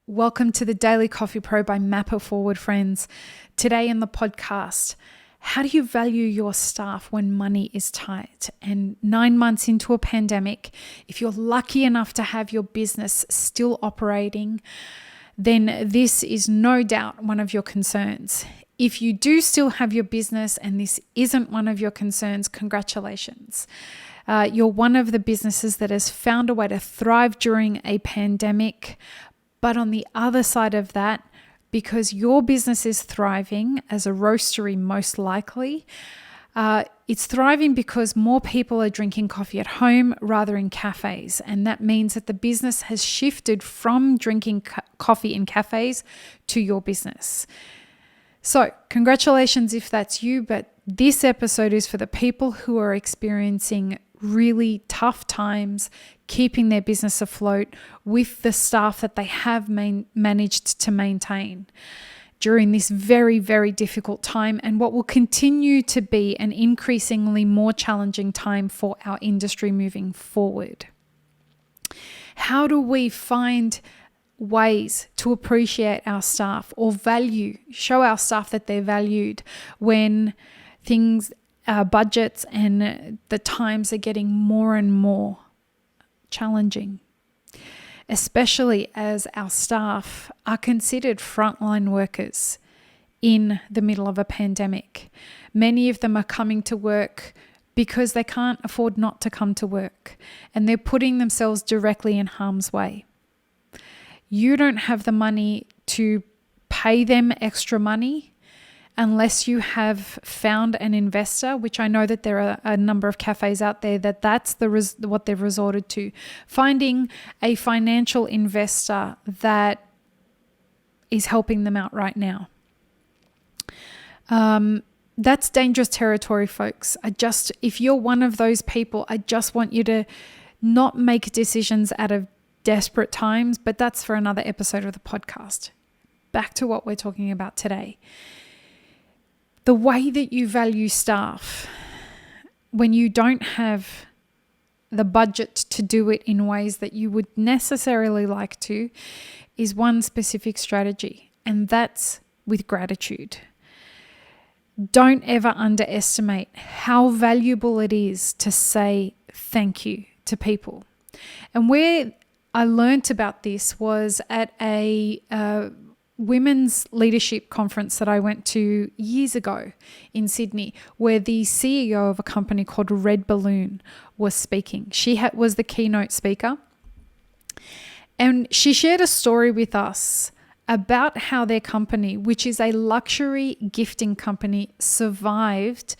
Welcome to the Daily Coffee Pro by Map It Forward, friends. Today in the podcast, how do you value your staff when money is tight? And 9 months into a pandemic, if you're lucky enough to have your business still operating, then this is no doubt one of your concerns. If you do still have your business and this isn't one of your concerns, congratulations. You're one of the businesses that has found a way to thrive during a pandemic. But on the other side of that, because your business is thriving as a roastery, most likely, it's thriving because more people are drinking coffee at home rather in cafes. And that means that the business has shifted from drinking coffee in cafes to your business. So congratulations if that's you, but this episode is for the people who are experiencing really tough times, keeping their business afloat with the staff that they have managed to maintain during this very, very difficult time and what will continue to be an increasingly more challenging time for our industry moving forward. How do we find ways to appreciate our staff or show our staff that they're valued when our budgets and the times are getting more and more challenging, especially as our staff are considered frontline workers in the middle of a pandemic. Many of them are coming to work because they can't afford not to come to work, and they're putting themselves directly in harm's way. You don't have the money to pay them extra money unless you have found an investor, which I know that there are a number of cafes out there that's what they've resorted to. Finding a financial investor that is helping them out right now. That's dangerous territory, folks. If you're one of those people, I just want you to not make decisions out of desperate times, but that's for another episode of the podcast. Back to what we're talking about today. The way that you value staff when you don't have the budget to do it in ways that you would necessarily like to is one specific strategy, and that's with gratitude. Don't ever underestimate how valuable it is to say thank you to people. And where I learnt about this was at a women's leadership conference that I went to years ago in Sydney, where the CEO of a company called Red Balloon was speaking. She was the keynote speaker, and she shared a story with us about how their company, which is a luxury gifting company, survived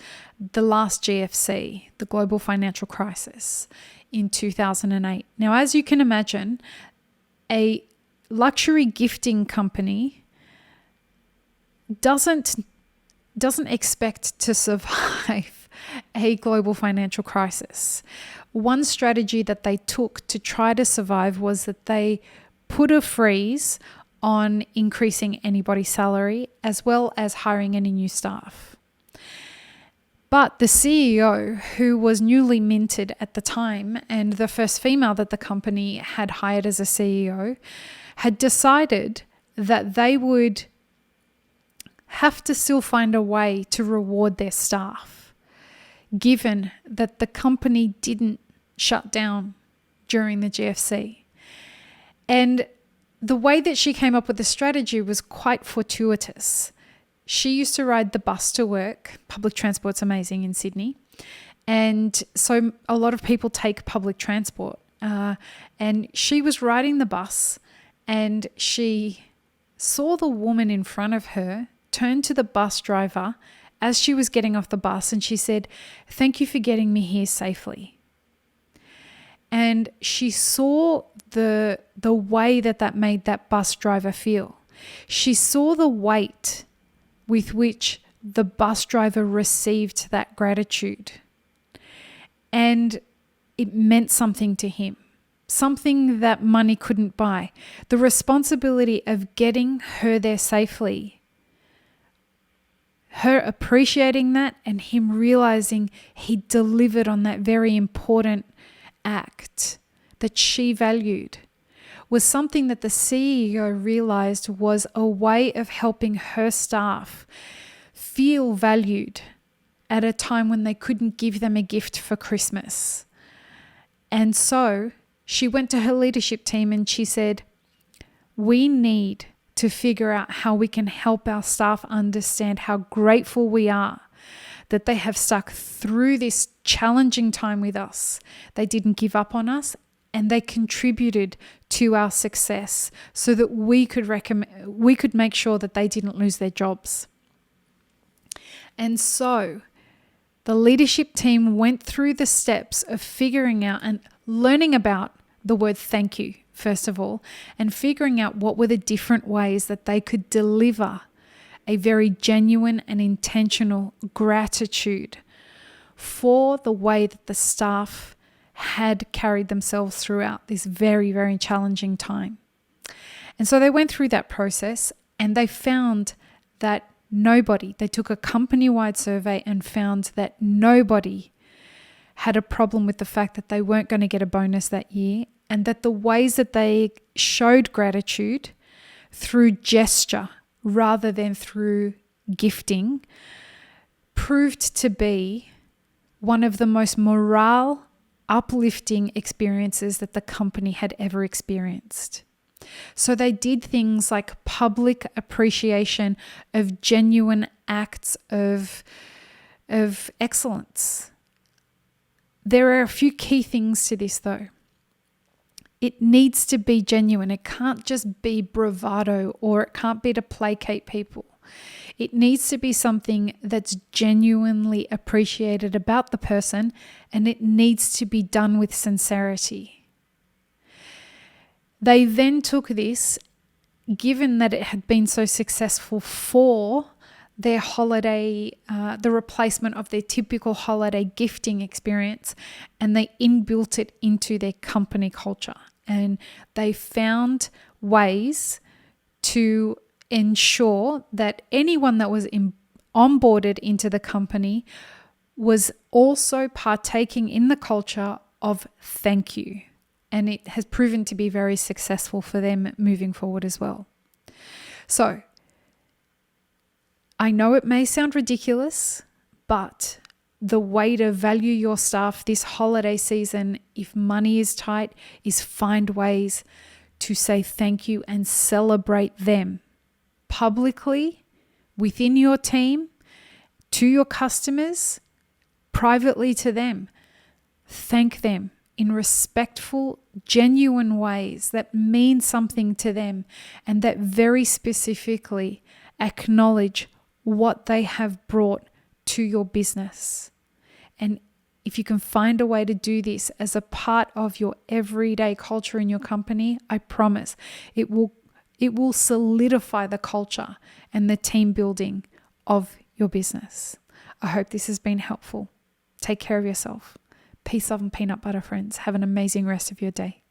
the last GFC, the global financial crisis in 2008. Now, as you can imagine, a luxury gifting company doesn't expect to survive a global financial crisis. One strategy that they took to try to survive was that they put a freeze on increasing anybody's salary as well as hiring any new staff. But the CEO, who was newly minted at the time and the first female that the company had hired as a CEO, had decided that they would have to still find a way to reward their staff, given that the company didn't shut down during the GFC. And the way that she came up with the strategy was quite fortuitous. She used to ride the bus to work. Public transport's amazing in Sydney. And so a lot of people take public transport. And she was riding the bus, and she saw the woman in front of her turn to the bus driver as she was getting off the bus, and she said, "Thank you for getting me here safely." And she saw the way that made that bus driver feel. She saw the weight with which the bus driver received that gratitude. And it meant something to him. Something that money couldn't buy. The responsibility of getting her there safely, her appreciating that, and him realizing he delivered on that very important act that she valued, was something that the CEO realized was a way of helping her staff feel valued at a time when they couldn't give them a gift for Christmas. And so she went to her leadership team and she said, we need to figure out how we can help our staff understand how grateful we are that they have stuck through this challenging time with us. They didn't give up on us and they contributed to our success so that we could make sure that they didn't lose their jobs. And so the leadership team went through the steps of figuring out and learning about the word thank you, first of all, and figuring out what were the different ways that they could deliver a very genuine and intentional gratitude for the way that the staff had carried themselves throughout this very, very challenging time. And so they went through that process and they found that they took a company-wide survey and found that nobody had a problem with the fact that they weren't going to get a bonus that year, and that the ways that they showed gratitude through gesture rather than through gifting proved to be one of the most morale uplifting experiences that the company had ever experienced. So they did things like public appreciation of genuine acts of excellence. There are a few key things to this though. It needs to be genuine. It can't just be bravado, or it can't be to placate people. It needs to be something that's genuinely appreciated about the person, and it needs to be done with sincerity. They then took this, given that it had been so successful for their holiday, the replacement of their typical holiday gifting experience, and they inbuilt it into their company culture. And they found ways to ensure that anyone that was onboarded into the company was also partaking in the culture of thank you. And it has proven to be very successful for them moving forward as well. So, I know it may sound ridiculous, but the way to value your staff this holiday season, if money is tight, is find ways to say thank you and celebrate them publicly, within your team, to your customers, privately to them. Thank them in respectful, genuine ways that mean something to them and that very specifically acknowledge what they have brought to your business. And if you can find a way to do this as a part of your everyday culture in your company, I promise it will solidify the culture and the team building of your business. I hope this has been helpful. Take care of yourself. Peace, love, and peanut butter, friends. Have an amazing rest of your day.